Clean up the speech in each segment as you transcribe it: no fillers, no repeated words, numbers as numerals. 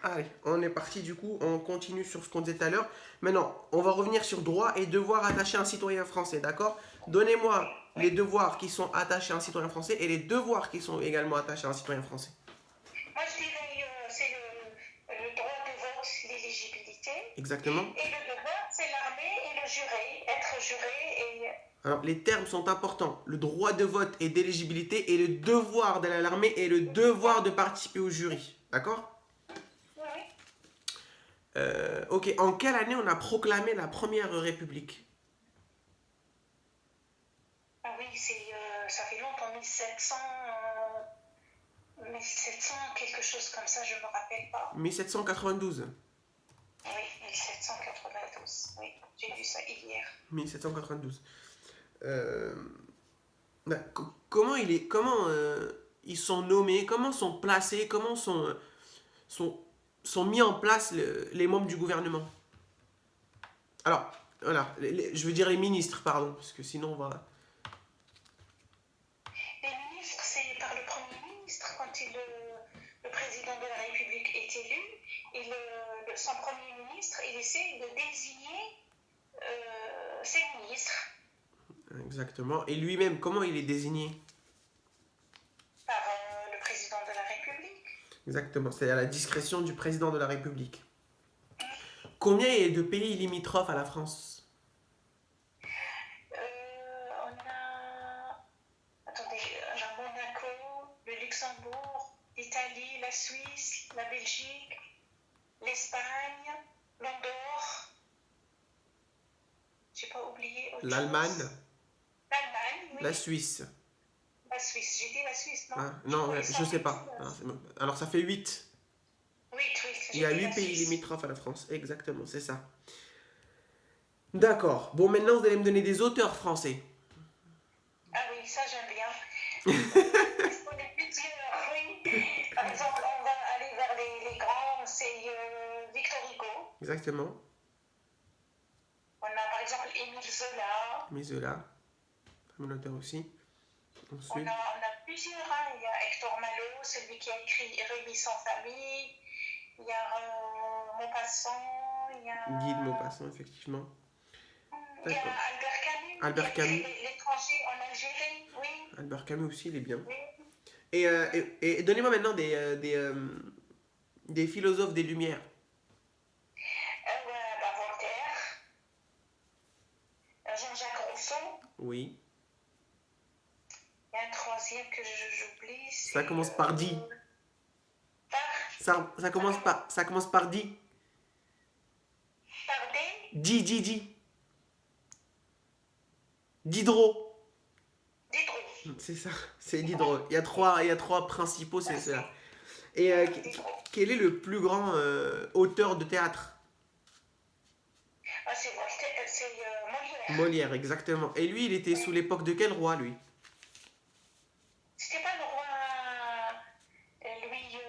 Allez, on est parti du coup, on continue sur ce qu'on disait tout à l'heure. Maintenant, on va revenir sur droits et devoirs attachés à un citoyen français, d'accord? Donnez-moi Oui. les devoirs qui sont attachés à un citoyen français et les devoirs qui sont également attachés à un citoyen français. Moi, je dirais c'est le droit de vote, l'éligibilité. Exactement. Et le devoir, c'est l'armée et le juré, être juré et... Alors, les termes sont importants. Le droit de vote et d'éligibilité et le devoir d'aller à l'armée et le devoir de participer au jury. D'accord? Oui. Ok, en quelle année on a proclamé la première république? Ah oui, ça fait longtemps, 1700, quelque chose comme ça, je ne me rappelle pas. 1792. Oui, 1792. Oui, j'ai vu ça hier. 1792. Comment ils sont nommés, comment sont placés, comment sont mis en place les membres du gouvernement? Alors, voilà, je veux dire les ministres, pardon, parce que sinon on va... Les ministres, c'est par le Premier ministre, quand le président de la République est élu, et son Premier ministre, il essaie de désigner ses ministres Exactement. Et lui-même, comment il est désigné? par le président de la République. Exactement, c'est à la discrétion du président de la République. Combien il y a de pays limitrophes à la France? On a Monaco, le Luxembourg, l'Italie, la Suisse, la Belgique, l'Espagne, l'Andorre. J'ai pas oublié autre L'Allemagne, chose. L'Allemagne, oui. la Suisse. La Suisse, j'ai dit la Suisse, non? Ah, non, je sais pas. Alors ça fait 8. Oui, Il y a j'ai dit 8 la pays Suisse. limitrophes à la France. Exactement, c'est ça. D'accord. Bon, maintenant vous allez me donner des auteurs français. Ah oui, ça j'aime bien. Je connais plusieurs, oui. Par exemple, on va aller vers les grands, c'est Victor Hugo. Exactement. On a par exemple Émile Zola. Misola, mon auteur aussi. Ensuite, On a plusieurs, hein. Il y a Hector Malot, celui qui a écrit Rémi sans famille. Il y a Maupassant. Il y a Guy de Maupassant, effectivement. il y a D'accord. Albert Camus. Albert Camus. L'étranger en Algérie, oui. Albert Camus aussi, il est bien. Oui. Et donnez-moi maintenant des philosophes des Lumières. Voltaire. Jean-Jacques Rousseau. Oui. Il y a un troisième que j'oublie. Ça commence par dit. Par Ça commence par dit. Pardé. Dit. Diderot. Diderot. C'est ça, c'est Diderot. Il y a trois principaux, c'est cela. Et quel est le plus grand auteur de théâtre? Ah, c'est Voltaire, c'est Molière. Molière, exactement. Et lui, il était sous l'époque de quel roi, lui? C'était pas le roi Louis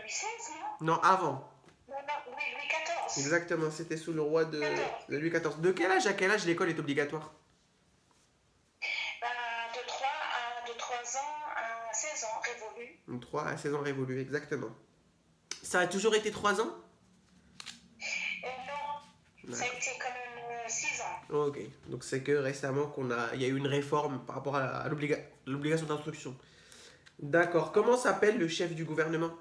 XVI, non? Non, avant. Non, oui, Louis XIV. Exactement, c'était sous le roi de Louis XIV. De quel âge à quel âge l'école est obligatoire? De 3 ans à 16 ans, révolu. 3 à 16 ans révolus, exactement. Ça a toujours été 3 ans? Non, ça a été quand même 6 ans. Ok, donc c'est que récemment il y a eu une réforme par rapport à l'obligation d'instruction. D'accord, comment s'appelle le chef du gouvernement?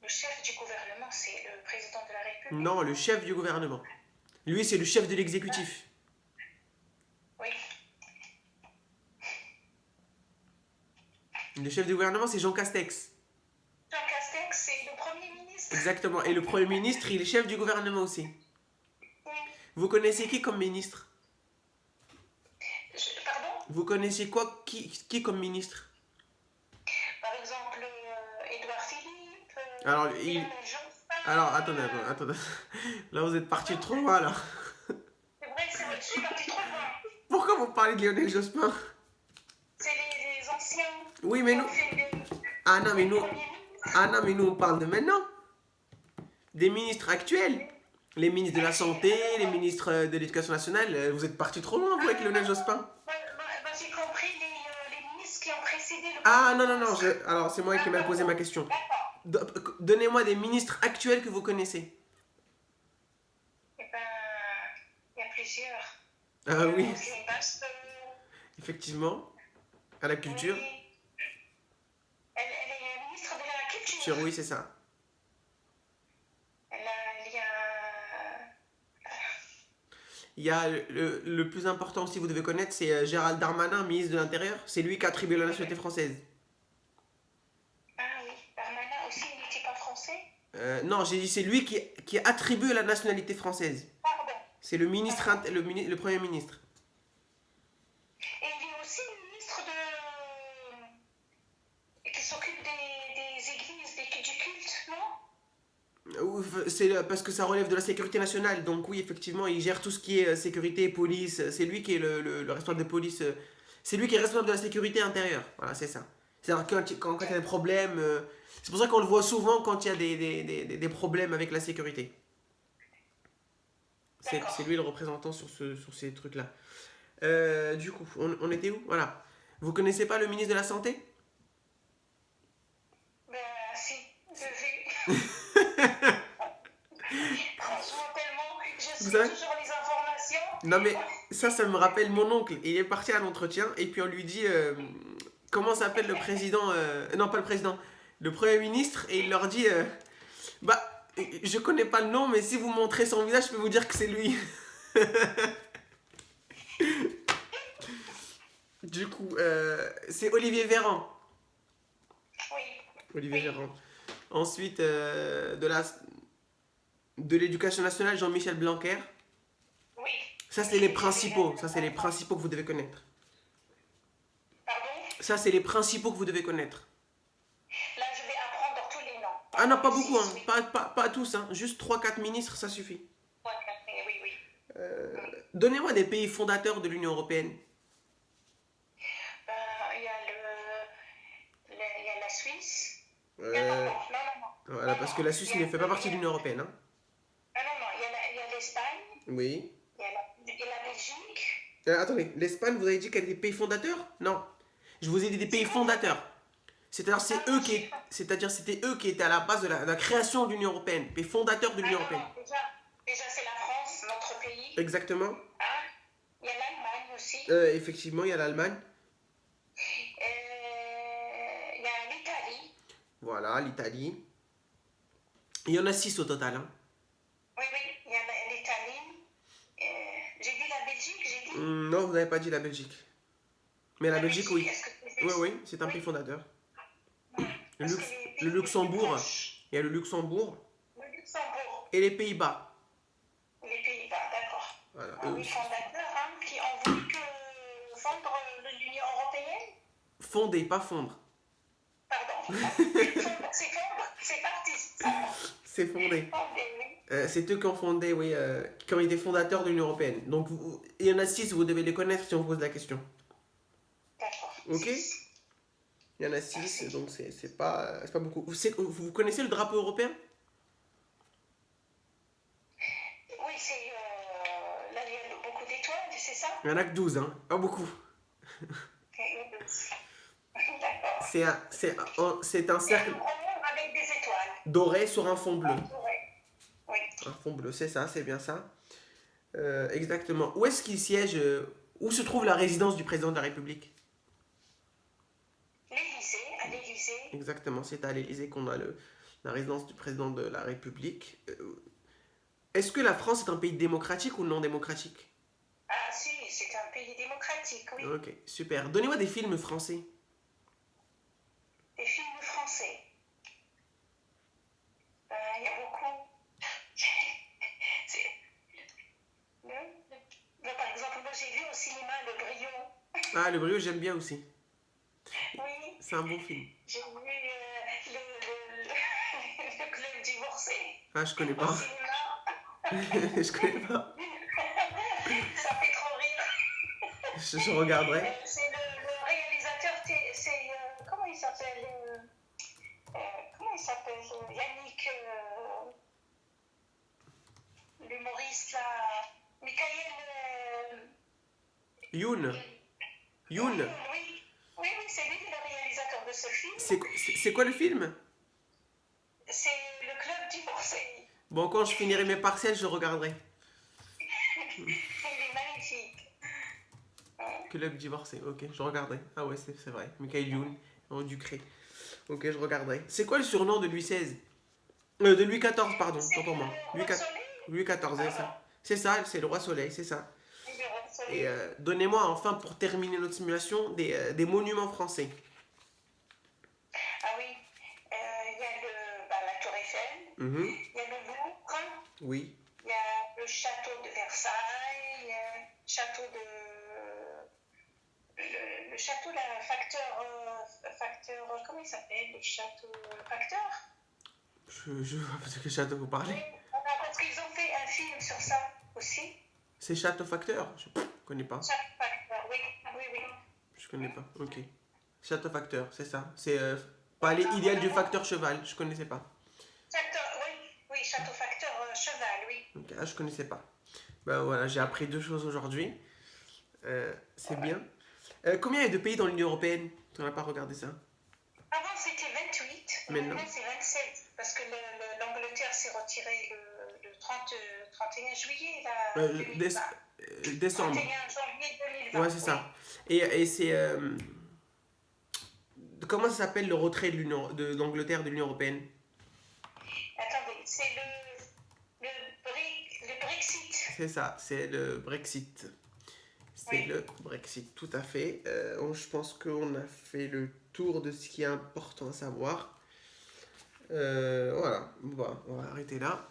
Le chef du gouvernement, c'est le président de la République. Non, le chef du gouvernement. Lui, c'est le chef de l'exécutif. Oui. Le chef du gouvernement, c'est Jean Castex. Jean Castex, c'est le Premier ministre. Exactement, et le Premier ministre, il est chef du gouvernement aussi. Oui. Vous connaissez qui comme ministre? Pardon? Vous connaissez qui comme ministre? Par exemple, Édouard Philippe. Alors, attendez. Là, vous êtes parti trop loin, là. C'est vrai, je suis parti trop loin. Pourquoi vous parlez de Lionel Jospin? C'est les anciens. Oui, mais nous... Ah non, mais nous, on parle de maintenant. Des ministres actuels. Les ministres de la Santé, les ministres de l'Éducation nationale. Vous êtes parti trop loin, vous, avec Lionel Jospin. J'ai compris les ministres qui ont précédé le... Ah non. Alors, c'est moi qui ai mal posé ma question. D'accord. Donnez-moi des ministres actuels que vous connaissez. Eh ben, il y a plusieurs. Ah oui, Roselyne Bachelot, effectivement. À la culture. oui. Elle est ministre de la Culture, Culture. oui, c'est ça. Il y a... Il y a le plus important aussi, vous devez connaître, c'est Gérald Darmanin, ministre de l'Intérieur. C'est lui qui a attribué la nationalité française. Ah oui, Darmanin aussi, il n'était pas français. Non, j'ai dit c'est lui qui attribue la nationalité française. Pardon. C'est le ministre, le Premier ministre. Et il est aussi ministre qui s'occupe des églises, du culte, non? C'est parce que ça relève de la sécurité nationale. Donc oui, effectivement, il gère tout ce qui est sécurité, police. C'est lui qui est le responsable de police. C'est lui qui est responsable de la sécurité intérieure. Voilà, c'est ça. C'est-à-dire quand il y a des problèmes... c'est pour ça qu'on le voit souvent quand il y a des problèmes avec la sécurité. C'est lui le représentant sur ces trucs-là. Du coup, on était où? Voilà. Vous connaissez pas le ministre de la Santé? Ben si, je vais. Franchement, tellement, je suis toujours les informations. Non mais ça me rappelle mon oncle. Il est parti à l'entretien et puis on lui dit comment s'appelle le président, non pas le président, le premier ministre, et il leur dit bah je connais pas le nom, mais si vous montrez son visage, je peux vous dire que c'est lui. Du coup, c'est Olivier Véran. Oui. Olivier Véran. Ensuite, de l'éducation nationale, Jean-Michel Blanquer. Oui. Ça, c'est les principaux. Ça, c'est les principaux que vous devez connaître. Pardon? Ça, c'est les principaux que vous devez connaître. Là, je vais apprendre tous les noms. Ah non, pas beaucoup, hein. Pas tous, hein. Juste 3-4 ministres, ça suffit. Oui, oui. Donnez-moi des pays fondateurs de l'Union Européenne. Il y a la Suisse. Non. Voilà, parce que la Suisse ne fait pas partie de l'Union Européenne. Hein. Ah non, il y a l'Espagne. Oui. Il y a la Belgique. Attendez, l'Espagne, vous avez dit qu'elle est des pays fondateurs? Non. Je vous ai dit des pays fondateurs. C'est-à-dire c'était eux qui étaient à la base de la création de l'Union Européenne, pays fondateurs de l'Union Européenne. Déjà c'est la France, notre pays. Exactement. Ah, il y a l'Allemagne aussi. Effectivement, il y a l'Allemagne. Il y a l'Italie. Voilà, l'Italie. Il y en a 6 au total. Hein. Oui, il y a l'Italie. J'ai dit la Belgique, j'ai dit. Non, vous n'avez pas dit la Belgique. Mais la Belgique, oui. Oui, c'est un pays fondateur. Le Luxembourg, il y a le Luxembourg. Et les Pays-Bas. Les Pays-Bas, d'accord. Voilà, oui, fondateurs, hein, qui ont voulu fondre l'Union Européenne. Fonder, pas fondre. Pardon. C'est fondre, c'est parti. C'est fondé. C'est eux qui ont fondé, oui, qui ont été fondateurs de l'Union Européenne. Donc, il y en a 6, vous devez les connaître si on vous pose la question. D'accord. Ok? Il y en a 6, donc c'est pas beaucoup. Vous connaissez le drapeau européen? Oui, c'est... là, il y a beaucoup d'étoiles, c'est ça? Il y en a que 12, hein. Pas beaucoup. D'accord. C'est un cercle avec des étoiles. Doré sur un fond bleu. Oui. Un fond bleu, c'est ça, c'est bien ça. Exactement. Où est-ce qu'il siège où se trouve la résidence du président de la République? L'Élysée, à l'Élysée. Exactement, c'est à l'Élysée qu'on a la résidence du président de la République. Est-ce que la France est un pays démocratique ou non démocratique? Ah si, c'est un pays démocratique, oui. Ok, super. Donnez-moi des films français. Des films français. Il y a beaucoup. Par exemple, moi j'ai vu au cinéma Le Brio. Ah, Le Brio, j'aime bien aussi. Oui. C'est un bon film. J'ai vu le Club divorcé. Ah, je connais pas. Au cinéma. Je connais pas. Ça fait trop rire. Je regarderai. C'est le réalisateur, comment il s'appelle Yannick, l'humoriste là, Michael. Youn. Oui, c'est lui le réalisateur de ce film. C'est quoi le film? C'est le club divorcé. Bon, quand je finirai mes partiels, je regarderai. Il est magnifique. Club divorcé, ok, je regarderai. Ah ouais, c'est vrai. Michael Youn, en Ducré. Ok, je regarderai. C'est quoi le surnom de Louis XVI? De Louis XIV, pardon, C'est tant pour moi. le roi soleil. Louis XIV, c'est ça. C'est ça, c'est le roi soleil, c'est ça. Oui, le roi Et soleil. donnez-moi enfin, pour terminer notre simulation, des monuments français. Ah oui, il y a la Tour Eiffel, Mhm. il y a le Louvre, Oui. il y a le château de Versailles, il y a le château de. Le château, là, facteur. Comment il s'appelle? Le château facteur? Je vois pas de quel château vous parlez. Oui, parce qu'ils ont fait un film sur ça aussi. C'est Château Facteur? Je connais pas. Château facteur, oui, oui, oui. Je connais pas, ok. Château Facteur, c'est ça. C'est palais idéal du facteur cheval, je connaissais pas. Oui, château facteur cheval, oui. Ok, ah, je connaissais pas. Ben voilà, j'ai appris 2 choses aujourd'hui. C'est bien. Combien il y a de pays dans l'Union Européenne? Tu n'as pas regardé ça? Avant c'était 28, Maintenant. maintenant c'est 27, parce que l'Angleterre s'est retirée le 31 juillet, là, 2020. Décembre. 31 janvier 2020. Ouais, c'est ça. Et c'est. Comment ça s'appelle le retrait de l'Angleterre de l'Union Européenne? Attendez, c'est le Brexit. C'est ça, c'est le Brexit. C'est Oui. le Brexit, tout à fait. Je pense qu'on a fait le tour de ce qui est important à savoir. Voilà, bon, on va arrêter là.